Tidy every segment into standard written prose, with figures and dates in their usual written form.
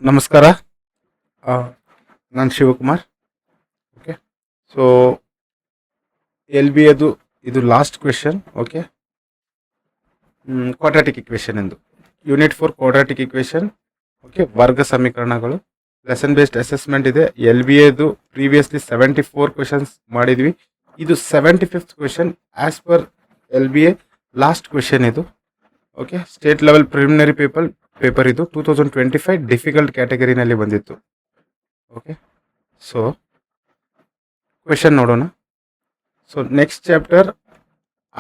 ನಮಸ್ಕಾರ. ನಾನು Shivakumar. Okay, so L B ಅದು ಇದು last question. Okay, quadratic equation ಎಂದು ಯೂನಿಟ್ 4 ಕ್ವಾಡ್ರಾಟಿಕ್ ಇಕ್ವೇಶನ್. ಓಕೆ, ವರ್ಗ ಸಮೀಕರಣಗಳು ಲೆಸನ್ ಬೇಸ್ಡ್ ಅಸೆಸ್ಮೆಂಟ್ ಇದೆ. ಎಲ್ ಬಿ ಎದು ಪ್ರೀವಿಯಸ್ಲಿ 74 ಕ್ವೆಶನ್ಸ್ ಮಾಡಿದ್ವಿ. ಇದು 75th question as per L B A last question ಇದು. Okay, state level preliminary paper ಇದು 2025 ಡಿಫಿಕಲ್ಟ್ ಕ್ಯಾಟಗರಿನಲ್ಲಿ ಬಂದಿತ್ತು. ಓಕೆ, ಸೊ ಕ್ವೆಶನ್ ನೋಡೋಣ. So next chapter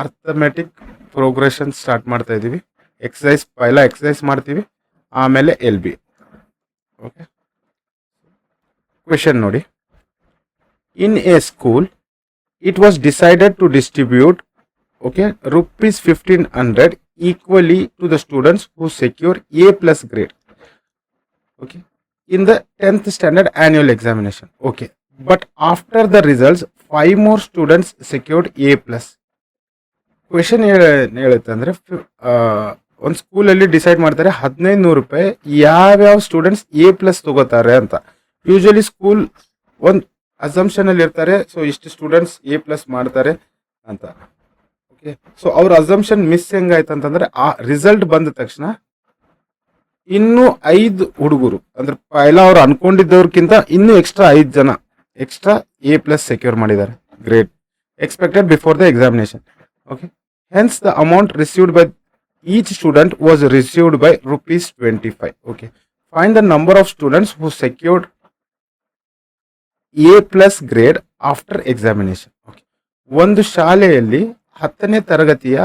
arithmetic progression start ಮಾಡ್ತಾ ಇದ್ದೀವಿ. ಎಕ್ಸಸೈಸ್ ಮಾಡ್ತೀವಿ, ಆಮೇಲೆ ಎಲ್ ಬಿ. ಓಕೆ, ಕ್ವೆಶನ್ ನೋಡಿ. In a school it was decided to distribute rupees 1500 equally to the students who secure A+ grade, okay, in the 10th standard annual examination. Okay, but after the results 5 more students secured A+. Question ಹೇಳುತ್ತೆ ಅಂದರೆ ಒಂದು ಸ್ಕೂಲಲ್ಲಿ decide ಮಾಡ್ತಾರೆ 1500 ರೂಪಾಯಿ ಯಾವ್ಯಾವ students A+ ತಗೋತಾರೆ ಅಂತ. Usually school ಒಂದು ಅಸಂಪ್ಷನ್ ಅಲ್ಲಿ ಇರ್ತಾರೆ, ಸೊ ಇಷ್ಟು ಸ್ಟೂಡೆಂಟ್ಸ್ A+ ಮಾಡ್ತಾರೆ ಅಂತ. ಓಕೆ, ಸೊ ಅವ್ರ ಅಸಂಪ್ಷನ್ ಮಿಸ್ ಹೆಂಗಾಯ್ತು ಅಂತಂದ್ರೆ ಆ ರಿಸಲ್ಟ್ ಬಂದ ತಕ್ಷಣ ಇನ್ನೂ 5 ಹುಡುಗರು ಅಂದ್ರೆ ಎಲ್ಲ ಅವ್ರು ಅನ್ಕೊಂಡಿದ್ದವ್ರಕ್ಕಿಂತ ಇನ್ನೂ ಎಕ್ಸ್ಟ್ರಾ 5 ಜನ ಎಕ್ಸ್ಟ್ರಾ A+ ಸೆಕ್ಯೂರ್ ಮಾಡಿದ್ದಾರೆ grade expected before the examination. Okay, hence the amount received by each student was received by ₹25. Okay, find the number of students who secured A+ grade after examination. Okay, ಒಂದು ಶಾಲೆಯಲ್ಲಿ 10ನೇ ತರಗತಿಯ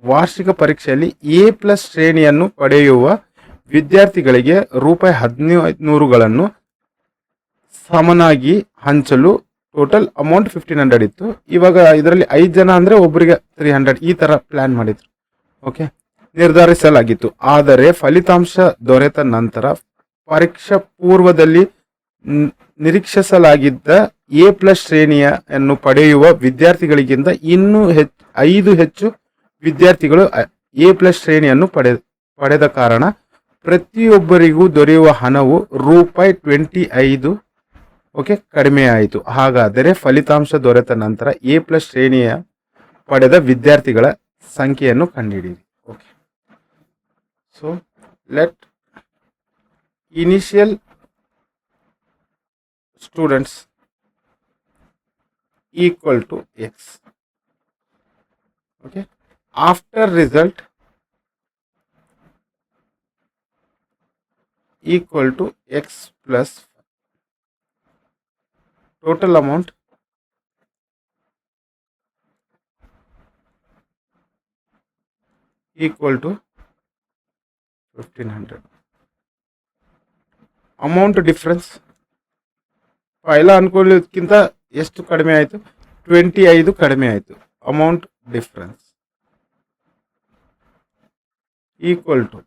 ವಾರ್ಷಿಕ ಪರೀಕ್ಷೆಯಲ್ಲಿ A+ ಶ್ರೇಣಿಯನ್ನು ಪಡೆಯುವ ವಿದ್ಯಾರ್ಥಿಗಳಿಗೆ ₹1500ಗಳನ್ನು ಸಮನಾಗಿ ಹಂಚಲು ಟೋಟಲ್ ಅಮೌಂಟ್ 1500 ಇತ್ತು. ಇವಾಗ ಇದರಲ್ಲಿ 5 ಜನ ಅಂದರೆ ಒಬ್ಬರಿಗೆ 300 ಈ ಥರ ಪ್ಲ್ಯಾನ್ ಮಾಡಿದ್ರು. ಓಕೆ, ನಿರ್ಧರಿಸಲಾಗಿತ್ತು. ಆದರೆ ಫಲಿತಾಂಶ ದೊರೆತ ನಂತರ ಪರೀಕ್ಷಾ ಪೂರ್ವದಲ್ಲಿ ನಿರೀಕ್ಷಿಸಲಾಗಿದ್ದ A+ ಶ್ರೇಣಿಯನ್ನು ಪಡೆಯುವ ವಿದ್ಯಾರ್ಥಿಗಳಿಗಿಂತ ಇನ್ನೂ 5 ಹೆಚ್ಚು ವಿದ್ಯಾರ್ಥಿಗಳು A+ ಶ್ರೇಣಿಯನ್ನು ಪಡೆದ ಕಾರಣ ಪ್ರತಿಯೊಬ್ಬರಿಗೂ ದೊರೆಯುವ ಹಣವು ₹25 ಓಕೆ ಕಡಿಮೆಯಾಯಿತು. ಹಾಗಾದರೆ ಫಲಿತಾಂಶ ದೊರೆತ ನಂತರ A+ ಶ್ರೇಣಿಯ ಪಡೆದ ವಿದ್ಯಾರ್ಥಿಗಳ ಸಂಖ್ಯೆಯನ್ನು ಕಂಡುಹಿಡಿಯಿರಿ. Okay, so let initial students equal to X. Okay, after result equal to X plus total amount equal to 1500. Amount difference ಎಲ್ಲ ಅನ್ಕೊಳ್ಳೋದಕ್ಕಿಂತ ಎಷ್ಟು ಕಡಿಮೆ ಆಯಿತು? 25 ಕಡಿಮೆ ಆಯಿತು. ಅಮೌಂಟ್ ಡಿಫ್ರೆನ್ಸ್ ಈಕ್ವಲ್ ಟು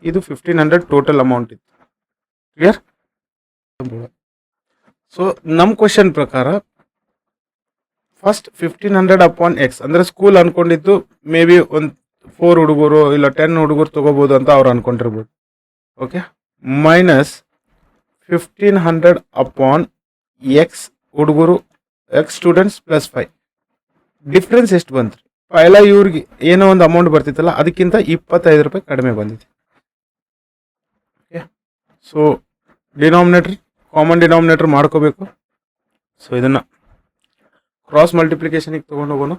ಇದು 1500 ಟೋಟಲ್ ಅಮೌಂಟ್ ಇತ್ತು. ಕ್ಲಿಯರ್? ಸೊ ನಮ್ಮ ಕ್ವಶನ್ ಪ್ರಕಾರ ಫಸ್ಟ್ 1500 ಅಪಾನ್ X ಅಂದರೆ ಸ್ಕೂಲ್ ಅನ್ಕೊಂಡಿದ್ದು ಮೇ ಬಿ ಒಂದು 4 ಹುಡುಗರು ಇಲ್ಲ 10 ಹುಡುಗರು ತಗೋಬಹುದು ಅಂತ ಅವ್ರು ಅನ್ಕೊಂಡಿರ್ಬೋದು. ಓಕೆ, ಮೈನಸ್ 1500 ಅಪಾನ್ X ಹುಡುಗರು X ಸ್ಟೂಡೆಂಟ್ಸ್ ಪ್ಲಸ್ 5 ಡಿಫ್ರೆನ್ಸ್ ಎಷ್ಟು ಬಂತು? ಎಲ್ಲ ಇವ್ರಿಗೆ ಏನೋ ಒಂದು ಅಮೌಂಟ್ ಬರ್ತಿತ್ತಲ್ಲ ಅದಕ್ಕಿಂತ ₹25 ಕಡಿಮೆ ಬಂದಿದೆ. Okay, so denominator common denominator ಮಾಡ್ಕೋಬೇಕು. ಸೊ ಇದನ್ನು ಕ್ರಾಸ್ ಮಲ್ಟಿಪ್ಲಿಕೇಶನ್ಗೆ ತೊಗೊಂಡು ಹೋಗೋಣ.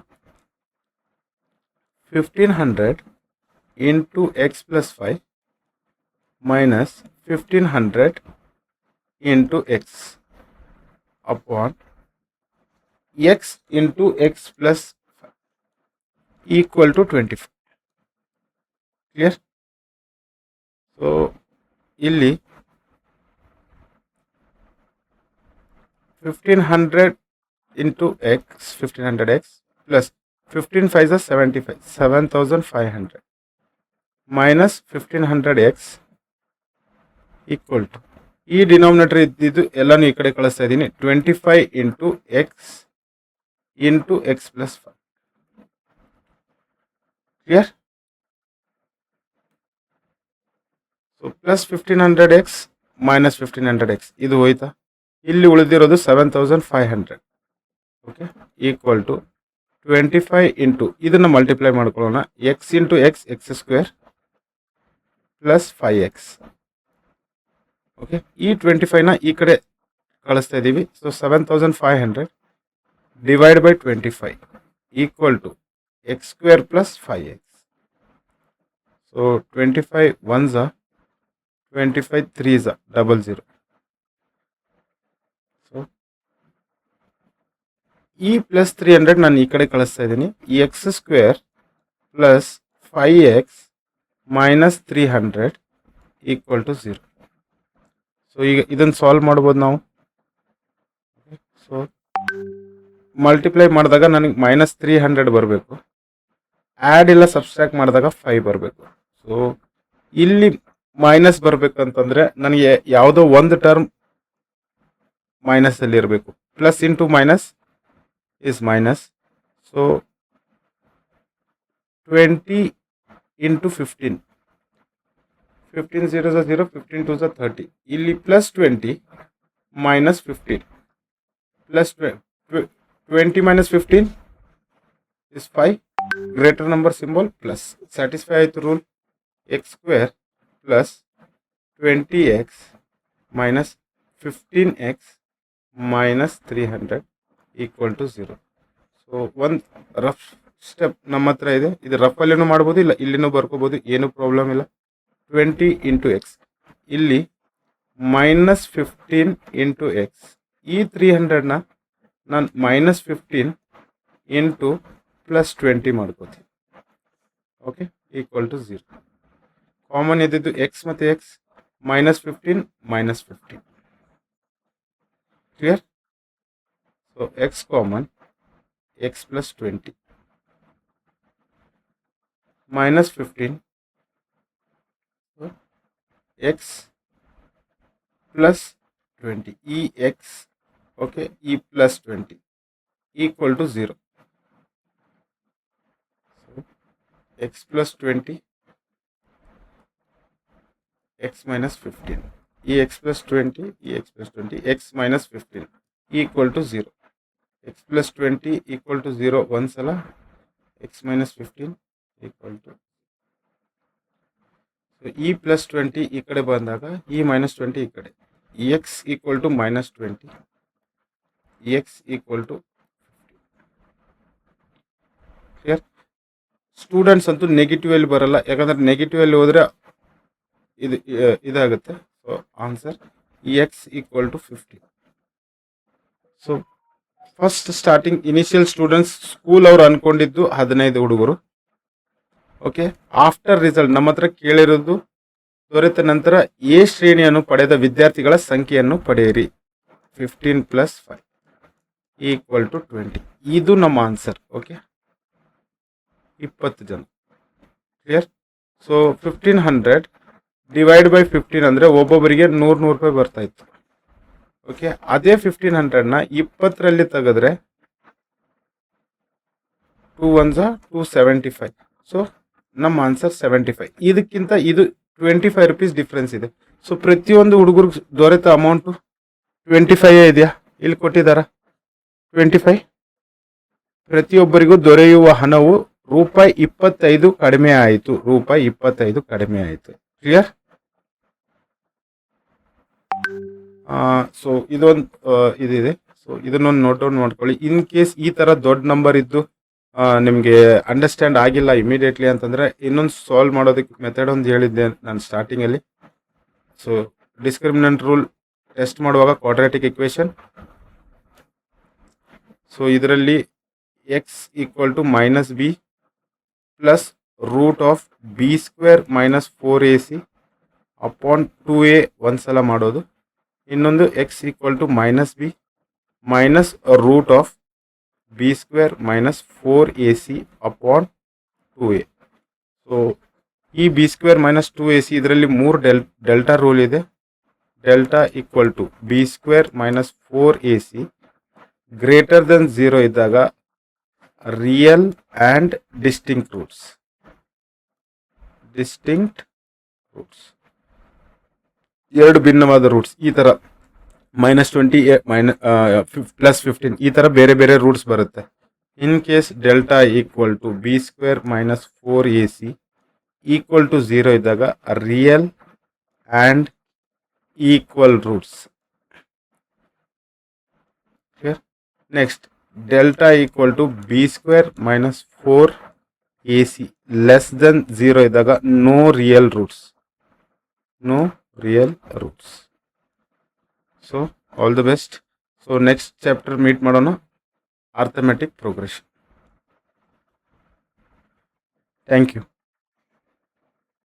1500 into X plus 5 minus 1500 into X upon X into X plus 5 equal to 25. Clear? So ಇಲ್ಲಿ 1500 into X 1500X plus 15 5 is 75 7500 minus 1500X equal to ಈ denominator ಇದ್ದಿದ್ದು ಎಲ್ಲಾನು ಈ ಕಡೆ ಕಳಿಸ್ತಾ ಇದ್ದೀನಿ. 25 into X into X plus 5. Clear? So plus 1500x minus 1500x ಇದು ಹೋಯ್ತಾ. ಇಲ್ಲಿ ಉಳಿದಿರೋದು 7500. ಓಕೆ, ಈಕ್ವಲ್ ಟು 25 ಇಂಟು ಇದನ್ನು ಮಲ್ಟಿಪ್ಲೈ ಮಾಡ್ಕೊಳ್ಳೋಣ. X into x x square plus 5x. Okay, ಈ 25ನ ಈ ಕಡೆ ಕಳಿಸ್ತಾ ಇದ್ದೀವಿ. So 7500 divide by 25 equal to x square plus 5x. So 25 1s 25 3s 00. So ಈ ಪ್ಲಸ್ 300 ನಾನು ಈ ಕಡೆ ಕಳಿಸ್ತಾ ಇದ್ದೀನಿ. X square plus 5x minus 300 equal to 0. So ಈಗ ಇದನ್ನು ಸಾಲ್ವ್ ಮಾಡ್ಬೋದು ನಾವು. ಸೊ ಮಲ್ಟಿಪ್ಲೈ ಮಾಡಿದಾಗ ನನಗೆ ಮೈನಸ್ 300 ಬರಬೇಕು. ಆ್ಯಡ್ ಇಲ್ಲ ಸಬ್ಸ್ಟ್ರಾಕ್ಟ್ ಮಾಡಿದಾಗ 5 ಬರಬೇಕು. ಸೊ ಇಲ್ಲಿ ಮೈನಸ್ ಬರಬೇಕಂತಂದರೆ ನನಗೆ ಯಾವುದೋ ಒಂದು ಟರ್ಮ್ ಮೈನಸಲ್ಲಿ ಇರಬೇಕು. Plus into minus is minus. So 20 into 15 15 0 0 15 2 30. ಇಲ್ಲಿ plus 20 minus 15 plus 20 minus 15 is 5. Greater number symbol plus. Satisfy ಆಯಿತು rule. X square plus 20x minus 15x minus 300 equal to 0. So ಒಂದು rough step ನಮ್ಮ ಹತ್ರ ಇದೆ. ಇದು ರಫಲ್ಲಿನೂ ಮಾಡ್ಬೋದು, ಇಲ್ಲ ಇಲ್ಲಿನೂ ಬರ್ಕೋಬೋದು, ಏನೂ ಪ್ರಾಬ್ಲಮ್ ಇಲ್ಲ. 20 ಇಂಟು ಎಕ್ಸ್, ಇಲ್ಲಿ ಮೈನಸ್ 15 ಇಂಟು ಎಕ್ಸ್. ಈ 300ನ ನಾನು ಮೈನಸ್ 15 ಇಂಟು ಪ್ಲಸ್ 20 ಮಾಡ್ಕೋತೀನಿ. Okay, equal to 0. ಕಾಮನ್ ಇದ್ದಿದ್ದು ಎಕ್ಸ್ ಮತ್ತು x, minus 15 minus 15. Clear? So x common, x plus 20 minus 15 x plus 20. ಈ ಎಕ್ಸ್ ಓಕೆ, ಈ plus 20 equal to 0. X plus 20 x minus 15. ಈ ಎಕ್ಸ್ ಪ್ಲಸ್ 20 ಈ x plus 20 x minus 15 equal to 0. X plus 20 equal to 0 ಒಂದ್ಸಲ, x minus 15 equal to. ಈ plus 20 ಈ ಕಡೆ ಬಂದಾಗ ಈ ಮೈನಸ್ 20 ಈ ಕಡೆ, x equal to minus 20 x equal to 50. Clear? Students ಅಂತೂ ನೆಗೆಟಿವ್ ಅಲ್ಲಿ ಬರಲ್ಲ, ಯಾಕಂದ್ರೆ ನೆಗೆಟಿವ್ ಅಲ್ಲಿ ಹೋದ್ರೆ ಇದಾಗುತ್ತೆ. So answer x equal to 50. So first starting initial students school ಅವ್ರು ಅನ್ಕೊಂಡಿದ್ದು 15 ಹುಡುಗರು. ಓಕೆ, ಆಫ್ಟರ್ ರಿಸಲ್ಟ್ ನಮ್ಮ ಹತ್ರ ಕೇಳಿರೋದು ದೊರೆತ ನಂತರ ಎ ಶ್ರೇಣಿಯನ್ನು ಪಡೆದ ವಿದ್ಯಾರ್ಥಿಗಳ ಸಂಖ್ಯೆಯನ್ನು ಪಡೆಯಿರಿ. 15 ಪ್ಲಸ್ 5 ಈಕ್ವಲ್ ಟು 20. ಇದು ನಮ್ಮ ಆನ್ಸರ್. ಓಕೆ, 20 ಜನ. ಕ್ಲಿಯರ್? ಸೊ 1500 ಡಿವೈಡ್ ಬೈ 15 ಅಂದರೆ ಒಬ್ಬೊಬ್ಬರಿಗೆ 100 ರೂಪಾಯಿ ಬರ್ತಾ ಇತ್ತು. ಓಕೆ, ಅದೇ 1500ನ 20ರಲ್ಲಿ ತೆಗೆದ್ರೆ 2 1s 275. ಸೊ ನಮ್ಮ ಆನ್ಸರ್ 75. ಇದಕ್ಕಿಂತ ಇದು 25 ರೂಪೀಸ್ ಡಿಫ್ರೆನ್ಸ್ ಇದೆ. ಸೊ ಪ್ರತಿಯೊಂದು ಹುಡುಗರಿಗೆ ದೊರೆತ ಅಮೌಂಟು 25 ಇದೆಯಾ? ಇಲ್ಲಿ ಕೊಟ್ಟಿದ್ದಾರಾ 25? ಪ್ರತಿಯೊಬ್ಬರಿಗೂ ದೊರೆಯುವ ಹಣವು ರೂಪಾಯಿ 25 ಕಡಿಮೆ ಆಯಿತು. ರೂಪಾಯಿ 25 ಕಡಿಮೆ ಆಯಿತು. ಕ್ಲಿಯರ್? ಸೊ ಇದೊಂದು ಇದಿದೆ. ಸೊ ಇದನ್ನೊಂದು ನೋಟ್ ಡೌನ್ ಮಾಡ್ಕೊಳ್ಳಿ. ಇನ್ ಕೇಸ್ ಈ ಥರ ದೊಡ್ಡ ನಂಬರ್ ಇದ್ದು ನಿಮಗೆ ಅಂಡರ್ಸ್ಟ್ಯಾಂಡ್ ಆಗಿಲ್ಲ ಇಮಿಡಿಯೇಟ್ಲಿ ಅಂತಂದರೆ ಇನ್ನೊಂದು ಸಾಲ್ವ್ ಮಾಡೋದಕ್ಕೆ ಮೆಥಡ್ ಒಂದು ಹೇಳಿದ್ದೆ ನಾನು ಸ್ಟಾರ್ಟಿಂಗಲ್ಲಿ. ಸೊ ಡಿಸ್ಕ್ರಿಮಿನೆಂಟ್ ರೂಲ್ ಟೆಸ್ಟ್ ಮಾಡುವಾಗ ಕ್ವಾಡ್ರಾಟಿಕ್ ಇಕ್ವೇಷನ್. ಸೊ ಇದರಲ್ಲಿ x equal to minus b plus root of b square minus 4ac upon 2a ಒಂದ್ಸಲ ಮಾಡೋದು. ಇನ್ನೊಂದು x equal to minus b minus root of b square minus 4ac upon 2a. So ಈ b square minus 2ac ಇದರಲ್ಲಿ 3 delta rule ಇದೆ. Delta equal to b square minus 4ac greater than 0 ಇದ್ದಾಗ real and distinct roots. ಎರಡು ಭಿನ್ನವಾದ roots ಈ ಥರ -20 +15 ಈ ಥರ ಬೇರೆ ಬೇರೆ ರೂಟ್ಸ್ ಬರುತ್ತೆ. In case delta equal to b² - 4ac equal to 0 ಇದ್ದಾಗ real and equal roots. Next delta equal to b² - 4ac less than 0 ಇದ್ದಾಗ no real roots. So all the best. So next chapter meet ಮಾಡೋಣ, arithmetic progression. Thank you.